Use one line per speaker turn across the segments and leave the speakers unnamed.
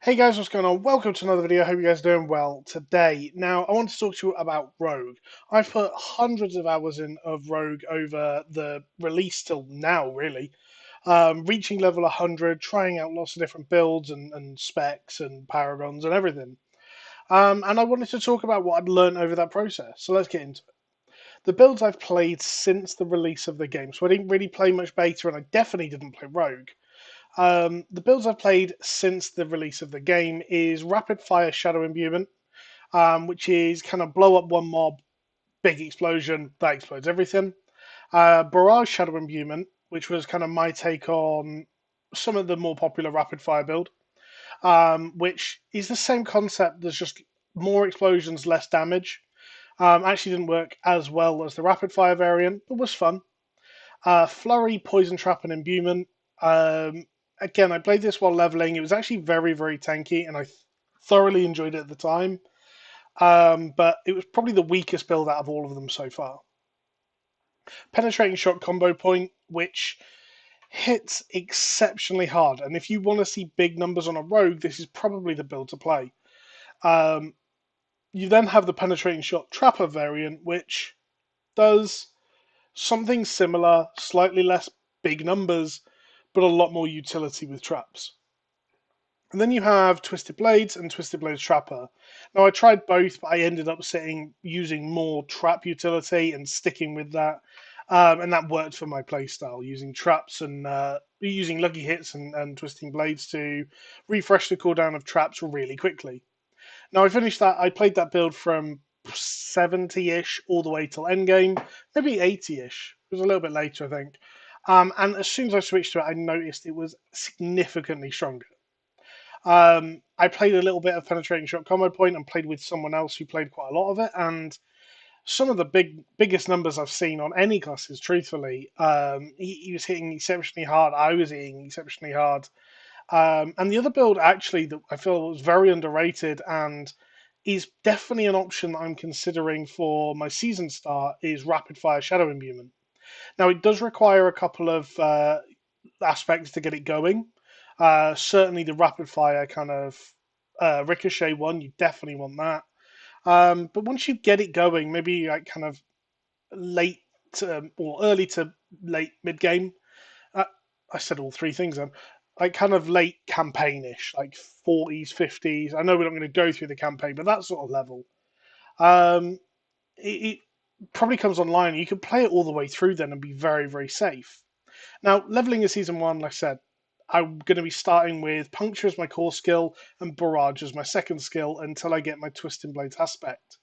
Hey guys, what's going on? Welcome to another video. Hope you guys are doing well today. Now, I want to talk to you about Rogue. I've put hundreds of hours in of Rogue over the release till now, really. Reaching level 100, trying out lots of different builds and specs and paragons and everything. And I wanted to talk about what I'd learned over that process. So let's get into it. The builds I've played since the release of the game. So I didn't really play much beta, and I definitely didn't play Rogue. The builds I've played since the release of the game is Rapid Fire Shadow Imbuement, which is kind of blow up one mob, big explosion, that explodes everything. Barrage Shadow Imbuement, which was kind of my take on some of the more popular Rapid Fire build, which is the same concept. There's just more explosions, less damage. Actually didn't work as well as the Rapid Fire variant, but was fun. Flurry, Poison Trap, and Imbuement. Um, Again, I played this while leveling. It was actually very, very tanky, and I thoroughly enjoyed it at the time. But it was probably the weakest build out of all of them so far. Penetrating Shot Combo Point, which hits exceptionally hard. And if you want to see big numbers on a rogue, this is probably the build to play. Um, you then have the Penetrating Shot Trapper variant, which does something similar, slightly less big numbers, but a lot more utility with traps. And then you have Twisted Blades and Twisted Blades Trapper. Now I tried both, but I ended up using more trap utility and sticking with that. And that worked for my playstyle, using traps and using lucky hits and twisting blades to refresh the cooldown of traps really quickly. Now I finished that. I played that build from 70-ish all the way till endgame, maybe 80-ish. It was a little bit later, I think. And as soon as I switched to it, I noticed it was significantly stronger. I played a little bit of penetrating shot combo point and played with someone else who played quite a lot of it, and some of the biggest numbers I've seen on any classes, truthfully. He was hitting exceptionally hard. I was hitting exceptionally hard. And the other build actually that I feel was very underrated and is definitely an option that I'm considering for my season start is Rapid Fire Shadow Imbuement. Now it does require a couple of aspects to get it going. Certainly the rapid fire kind of ricochet one, you definitely want that. But once you get it going, maybe like kind of late or early to late mid game. Uh, I said all three things then. Like kind of late campaignish, like 40s, 50s. I know we're not going to go through the campaign, but that sort of level. Um, it probably comes online. You can play it all the way through then and be very, very safe. Now, leveling in season one, like I said, I'm going to be starting with Puncture as my core skill and Barrage as my second skill until I get my Twisting Blades aspect.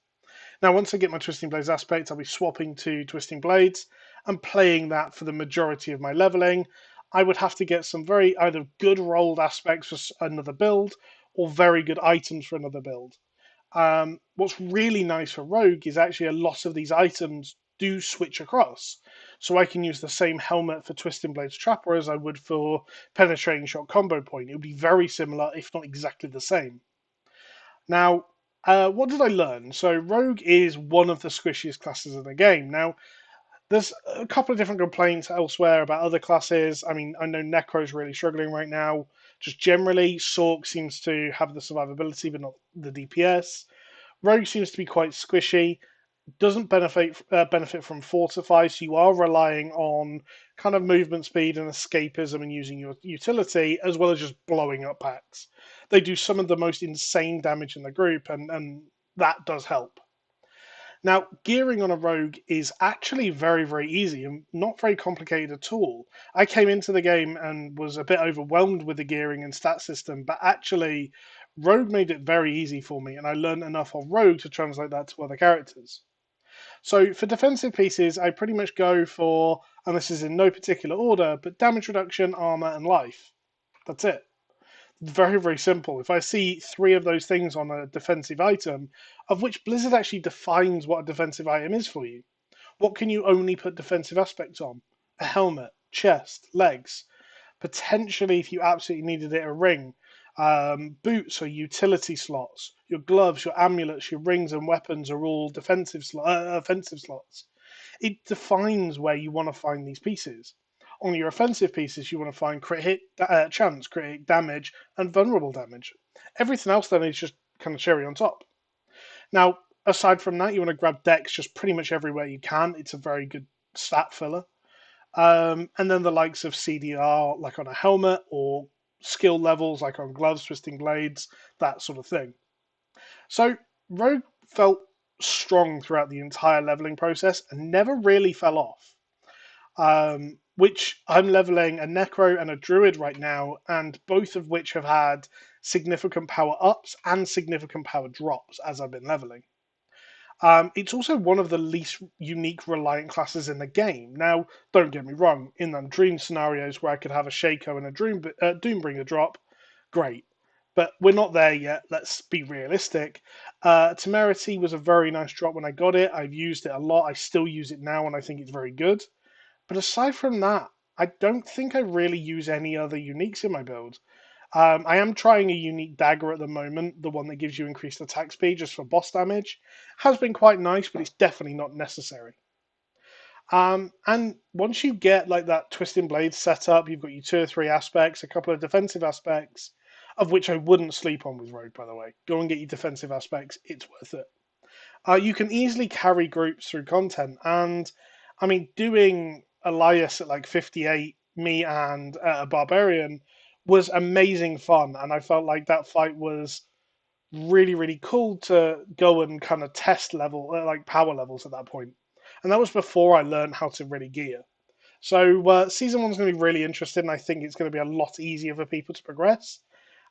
Now, once I get my Twisting Blades aspect, I'll be swapping to Twisting Blades and playing that for the majority of my leveling. I would have to get some very either good rolled aspects for another build or very good items for another build. What's really nice for Rogue is actually a lot of these items do switch across. So I can use the same helmet for Twisting Blades Trapper as I would for Penetrating Shot Combo Point. It would be very similar, if not exactly the same. Now, what did I learn? So Rogue is one of the squishiest classes in the game. Now, there's a couple of different complaints elsewhere about other classes. I mean, I know Necro's really struggling right now. Just generally, Sork seems to have the survivability, but not the DPS. Rogue seems to be quite squishy. Doesn't benefit from Fortify, so you are relying on kind of movement speed and escapism and using your utility as well as just blowing up packs. They do some of the most insane damage in the group, and that does help. Now, gearing on a rogue is actually very, very easy and not very complicated at all. I came into the game and was a bit overwhelmed with the gearing and stat system, but actually, rogue made it very easy for me, and I learned enough of rogue to translate that to other characters. So for defensive pieces, I pretty much go for, and this is in no particular order, but damage reduction, armor, and life. That's it. Very, very simple. If I see three of those things on a defensive item, of which Blizzard actually defines what a defensive item is for you, what can you only put defensive aspects on? A helmet, chest, legs. Potentially, if you absolutely needed it, a ring. Boots are utility slots. Your gloves, your amulets, your rings, and weapons are all offensive slots. It defines where you want to find these pieces. On your offensive pieces, you want to find crit hit chance, crit hit damage, and vulnerable damage. Everything else then is just kind of cherry on top. Now, aside from that, you want to grab dex just pretty much everywhere you can. It's a very good stat filler. And then the likes of CDR, like on a helmet, or skill levels, like on gloves, twisting blades, that sort of thing. So, Rogue felt strong throughout the entire leveling process and never really fell off. Which I'm leveling a Necro and a Druid right now, and both of which have had significant power ups and significant power drops as I've been leveling. It's also one of the least unique reliant classes in the game. Now, don't get me wrong, in them dream scenarios where I could have a Shaco and a Doombringer drop, great. But we're not there yet, let's be realistic. Temerity was a very nice drop when I got it. I've used it a lot, I still use it now, and I think it's very good. But aside from that, I don't think I really use any other uniques in my build. I am trying a unique dagger at the moment, the one that gives you increased attack speed just for boss damage. Has been quite nice, but it's definitely not necessary. And once you get like that twisting blade set up, you've got your 2 or 3 aspects, a couple of defensive aspects, of which I wouldn't sleep on with Rogue, by the way. Go and get your defensive aspects, it's worth it. You can easily carry groups through content, and I mean, doing Elias at like 58, me and a barbarian was amazing fun, and I felt like that fight was really, really cool to go and kind of test level, like power levels at that point. And that was before I learned how to really gear. So season one's going to be really interesting. I think it's going to be a lot easier for people to progress.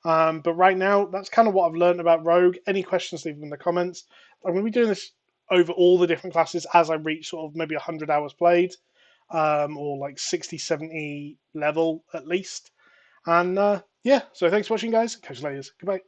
But right now, that's kind of what I've learned about Rogue. Any questions, leave them in the comments. I'm going to be doing this over all the different classes as I reach sort of maybe 100 hours played, or like 60, 70 level at least. And yeah, so thanks for watching, guys. Catch you later. Goodbye.